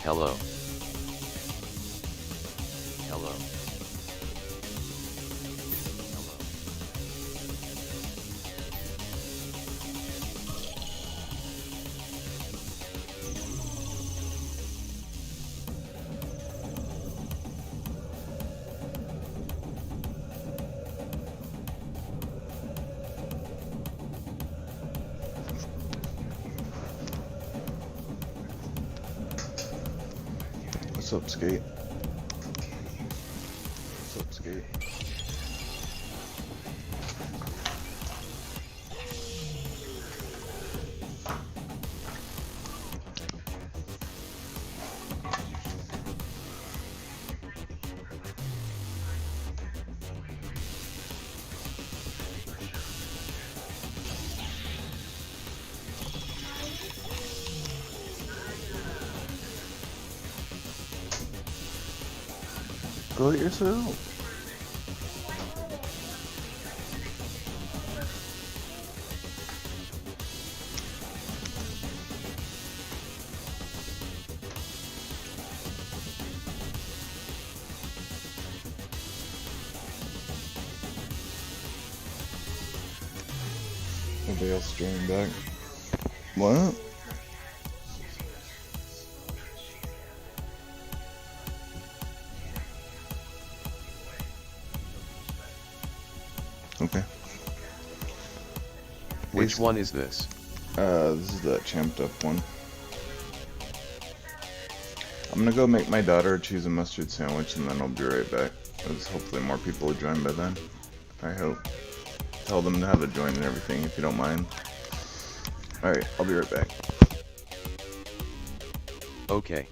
Hello. Hello. Hello. What's up, Skate? What's up, Skate? Go it yourself. Nobody else joining back. What? Okay. Which one is this? This is the champed up one. I'm gonna go make my daughter a cheese and mustard sandwich and then I'll be right back. Because hopefully more people will join by then. I hope. Tell them how to join and everything if you don't mind. Alright, I'll be right back. Okay.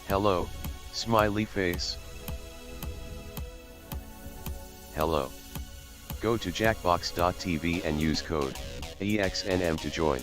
Hello, smiley face. Hello. Go to jackbox.tv and use code EXNM to join.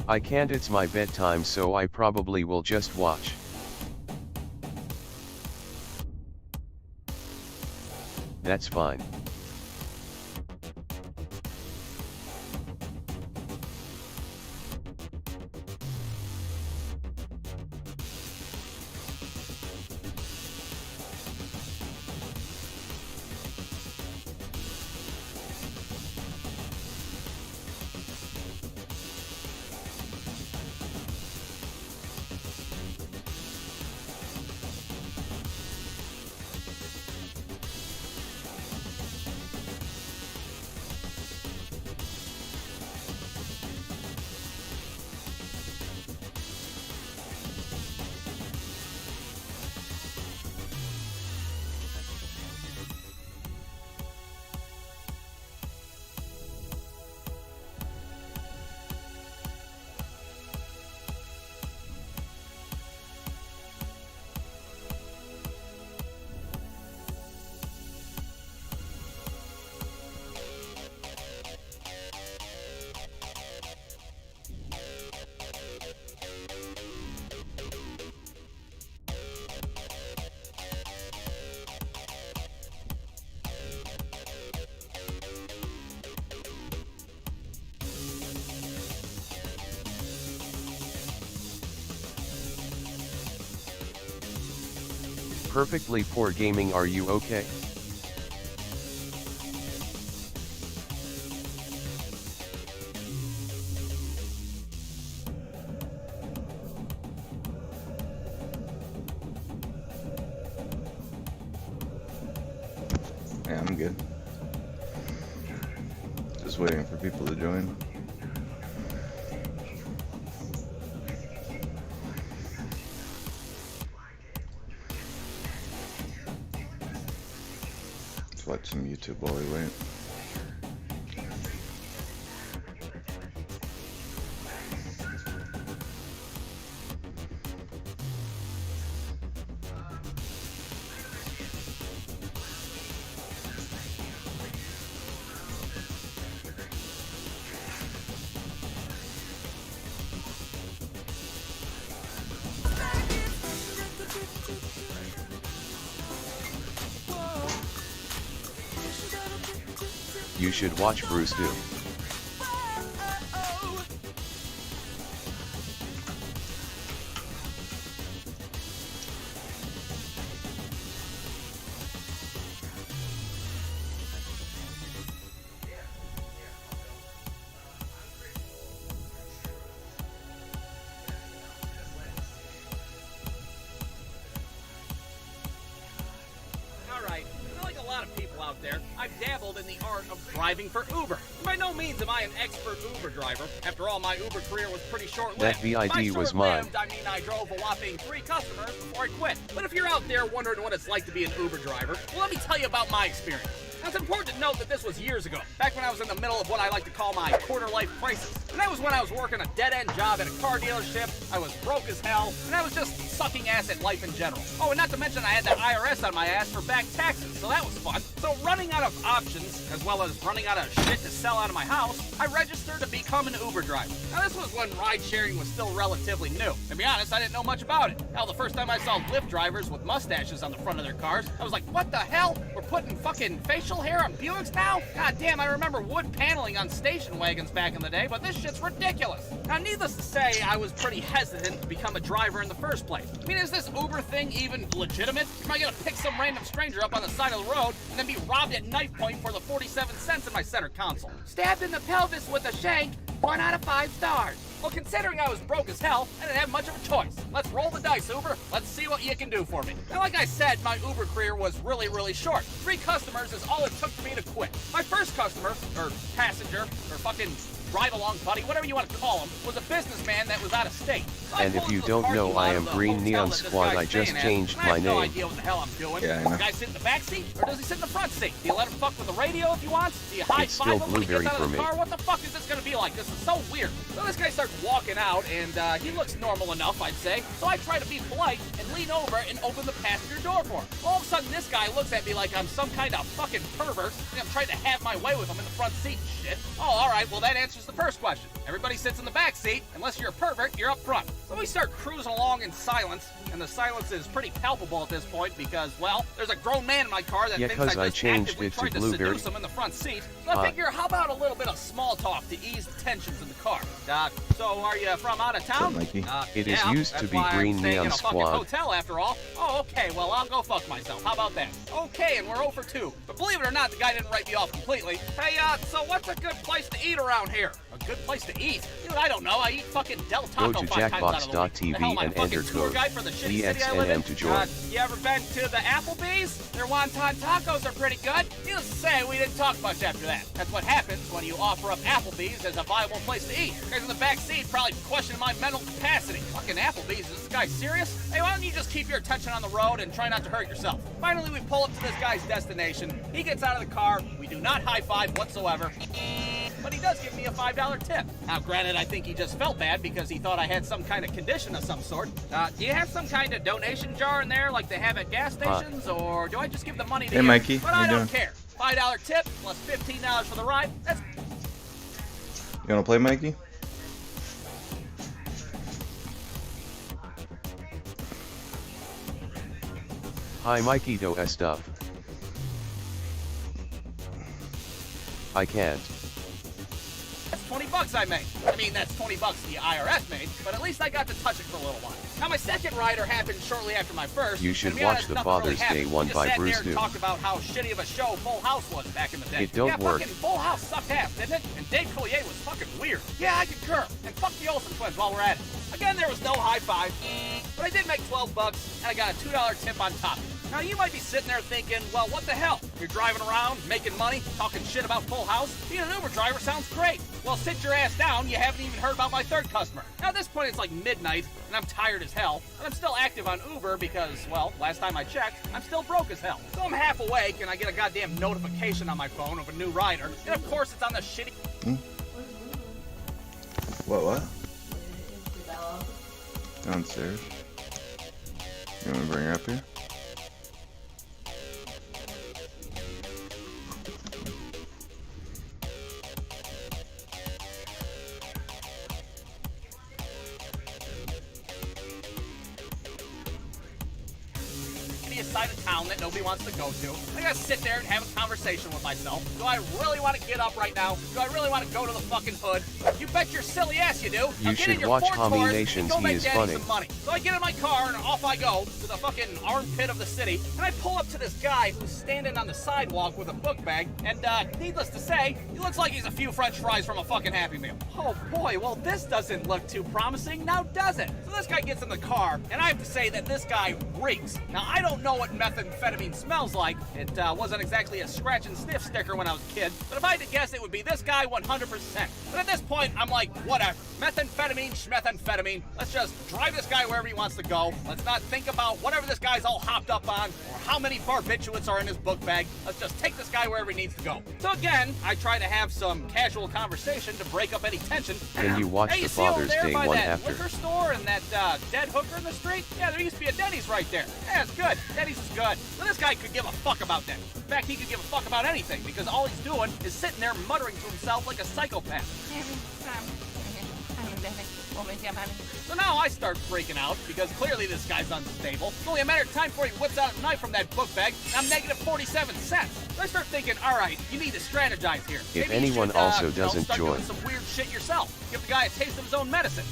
I can't, it's my bedtime, so I probably will just watch. That's fine. Perfectly poor gaming, are you okay? Yeah, I'm good. Just waiting for people to join. Let's watch some YouTube while we wait. You should watch Bruce do. Out there, I've dabbled in the art of driving for Uber. By no means am I an expert Uber driver. After all, my Uber career was pretty short-lived. That VID was mine. I mean, I drove a whopping 3 customers before I quit. But if you're out there wondering what it's like to be an Uber driver, well, let me tell you about my experience. Now, it's important to note that this was years ago, back when I was in the middle of what I like to call my quarter-life crisis. And that was when I was working a dead-end job at a car dealership, I was broke as hell, and I was just sucking ass at life in general. Oh, and not to mention I had the IRS on my ass for back taxes, so that was fun. So running out of options, as well as running out of shit to sell out of my house, I registered to become an Uber driver. Now, this was when ride-sharing was still relatively new. To be honest, I didn't know much about it. Hell, the first time I saw Lyft drivers with mustaches on the front of their cars, I was like, what the hell? We're putting fucking facial hair on Buicks now? God damn, I remember wood paneling on station wagons back in the day, but this shit's ridiculous. Now, needless to say, I was pretty hesitant to become a driver in the first place. I mean, is this Uber thing even legitimate? Am I gonna pick some random stranger up on the side of the road and then be robbed at knife point for the 47 cents in my center console? Stabbed in the pelvis with a shank, 1 out of 5 stars. Well, considering I was broke as hell, I didn't have much of a choice. Let's roll the dice, Uber. Let's see what you can do for me. Now, like I said, my Uber career was really, really short. 3 customers is all it took for me to quit. My first customer, or passenger, or fucking ride-along buddy, whatever you want to call him, was a businessman that was out of state. So And if you don't know, I am Green Neon Squad. I just changed my I have no name. idea what the hell I'm doing. Yeah, I know. Does the guy sit in the back seat, or does he sit in the front seat? Do you let him fuck with the radio if he wants? Do you high It's still five him when he gets blueberry out of for the me. car? What the fuck is this gonna be like? This is so weird. So this guy starts walking out, and he looks normal enough, I'd say. So I try to be polite and lean over and open the passenger door for him. All of a sudden, this guy looks at me like I'm some kind of fucking pervert, and I'm trying to have my way with him in the front seat and shit. Oh, all right, well, that answers the first question. Everybody sits in the back seat. Unless you're a pervert, you're up front. So we start cruising along in silence, and the silence is pretty palpable at this point because, well, there's a grown man in my car that Yeah, thinks 'cause I I just changed actively it to tried to blueberry. seduce him in the front seat. So I figure, how about a little bit of small talk to ease the tensions in the car? So are you from out of town? What's up, Mikey? It is Yeah, used to that's be why Green I'm staying Neon in a fucking Squad. hotel after all. Oh, okay, well, I'll go fuck myself. How about that? Okay, and we're 0 for 2. But believe it or not, the guy didn't write me off completely. Hey, so what's a good place to eat around here? A good place to eat? Dude, I don't know. I eat fucking Del Taco Go to 5 times out of the week. JackBox.tv The hell, am I and fucking enter tour code guide for the shitty city I live in? EXNM to join. You ever been to the Applebee's? Their wonton tacos are pretty good. Needless to say, we didn't talk much after that. That's what happens when you offer up Applebee's as a viable place to eat. Guys in the back seat probably questioning my mental capacity. Fucking Applebee's, is this guy serious? Hey, why don't you just keep your attention on the road and try not to hurt yourself? Finally, we pull up to this guy's destination. He gets out of the car. We do not high-five whatsoever. But he does give me a $5 tip. Now, granted, I think he just felt bad because he thought I had some kind of condition of some sort. Do you have some kind of donation jar in there like they have at gas stations, or do I just give the money to Hey, you? Mikey, But how I you don't doing? care. $5 tip plus $15 for the ride. That's You wanna play, Mikey? Hi Mikey do stuff. I can't. $20. bucks I made. I mean, that's 20 bucks the IRS made, but at least I got to touch it for a little while. Now, my second rider happened shortly after my first. You should and to be watch honest, the nothing Father's really Day happened. one We by just sat Bruce there and New. talked about how shitty of a show Full House was back in the day. It don't work. Fucking Full House sucked ass, didn't it? And Dave Coulier was fucking weird. Yeah, I concur. And fuck the Olsen twins while we're at it. Again, there was no high five, but I did make 12 bucks, and I got a $2 tip on top. Now, you might be sitting there thinking, well, what the hell? You're driving around, making money, talking shit about Full House? Being an Uber driver sounds great. Well, sit your ass down. You haven't even heard about my third customer. Now, at this point, it's like midnight, and I'm tired as hell, and I'm still active on Uber because, well, last time I checked, I'm still broke as hell. So I'm half awake, and I get a goddamn notification on my phone of a new rider, and of course, it's on the shitty... What? Downstairs. You want me to bring her up here? Side of town that nobody wants to go to. I gotta sit there and have a conversation with myself. Do I really want to get up right now? Do I really want to go to the fucking hood? You bet your silly ass you do. You should watch Homie Nations, he is funny. Some money. So I get in my car and off I go to the fucking armpit of the city, and I pull up to this guy who's standing on the sidewalk with a book bag, and needless to say, he looks like he's a few French fries from a fucking Happy Meal. Oh boy, well this doesn't look too promising, now does it? So this guy gets in the car, and I have to say that this guy reeks. Now I don't know what methamphetamine smells like. It wasn't exactly a scratch and sniff sticker when I was a kid, but if I had to guess, it would be this guy 100%. But at this point, I'm like, whatever. Methamphetamine, schmethamphetamine. Let's just drive this guy wherever he wants to go. Let's not think about whatever this guy's all hopped up on, or how many barbiturates are in his book bag. Let's just take this guy wherever he needs to go. So again, I try to have some casual conversation to break up any tension. And you watch hey, the see over Father's there Day by one that after. liquor store and that dead hooker in the street? Yeah, there used to be a Denny's right there. Yeah, it's good. Denny's is good. So this guy could give a fuck about that. In fact, he could give a fuck about anything because all he's doing is sitting there muttering to himself like a psychopath. So now I start freaking out because clearly this guy's unstable. It's only a matter of time before he whips out a knife from that book bag, and I'm negative 47 cents. So I start thinking, all right, you need to strategize here. If Maybe anyone you should, also doesn't start join. doing some weird shit yourself. Give the guy a taste of his own medicine.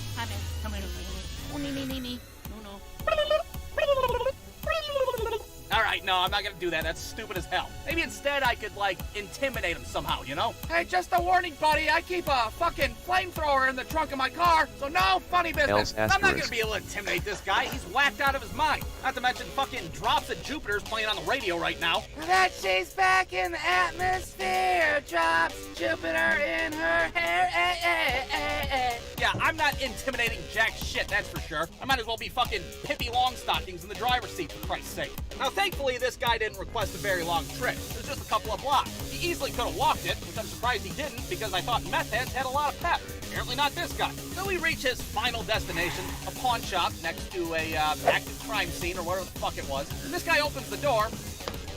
All right, no, I'm not gonna do that. That's stupid as hell. Maybe instead I could, like, intimidate him somehow, you know? Hey, just a warning, buddy. I keep a fucking flamethrower in the trunk of my car, so no funny business. I'm not gonna be able to intimidate this guy. He's whacked out of his mind. Not to mention fucking Drops of Jupiter's playing on the radio right now. That she's back in the atmosphere. Drops Jupiter in her hair. Yeah, I'm not intimidating jack shit, that's for sure. I might as well be fucking Pippi Longstockings in the driver's seat, for Christ's sake. Now, thankfully, this guy didn't request a very long trip. It was just a couple of blocks. He easily could have walked it, which I'm surprised he didn't because I thought meth heads had a lot of pep. Apparently not this guy. So we reach his final destination, a pawn shop next to a active crime scene or whatever the fuck it was. And this guy opens the door,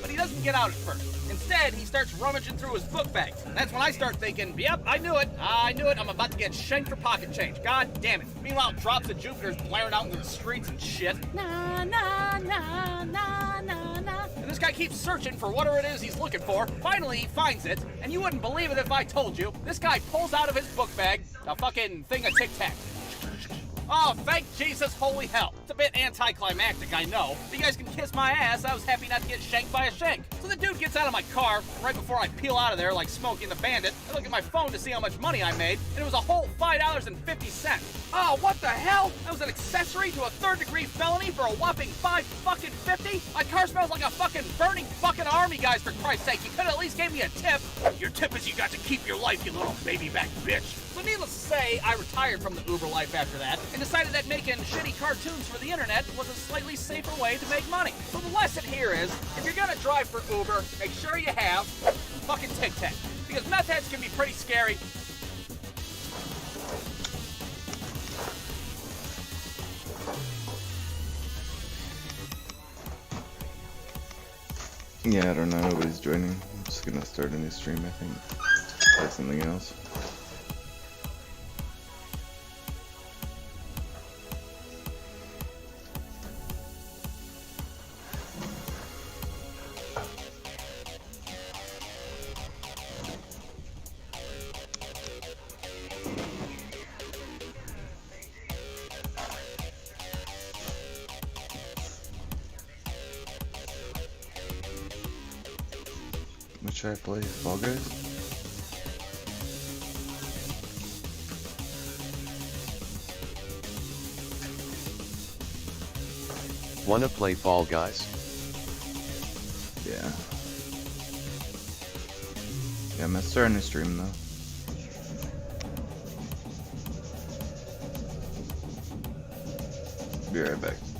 but he doesn't get out at first. Instead, he starts rummaging through his book bags. That's when I start thinking, yep, I knew it. I'm about to get shanked for pocket change. God damn it. Meanwhile, Drops of Jupiter's blaring out into the streets and shit. Na, na, na, na, na, na. And this guy keeps searching for whatever it is he's looking for. Finally, he finds it, and you wouldn't believe it if I told you. This guy pulls out of his book bag a fucking thing of Tic Tac. Oh, thank Jesus, holy hell. It's a bit anticlimactic, I know. But you guys can kiss my ass. I was happy not to get shanked by a shank. So the dude gets out of my car. Right before I peel out of there like Smokey and the Bandit, I look at my phone to see how much money I made, and it was a whole $5.50. Oh, what the hell? That was an accessory to a third-degree felony for a whopping $5.50? My car smells like a fucking burning fucking army, guys, for Christ's sake. You could at least give me a tip. Your tip is you got to keep your life, you little baby back bitch. So needless to say, I retired from the Uber life after that and decided that making shitty cartoons for the internet was a slightly safer way to make money. So the lesson here is, if you're gonna drive for Uber, make sure you have fucking Tic Tac. Because meth heads can be pretty scary. Yeah, I don't know. Nobody's joining. I'm just gonna start a new stream, I think. Try something else. What should I play? Fall Guys? Wanna play Fall Guys? Yeah. Yeah, I'm starting to stream though. Be right back.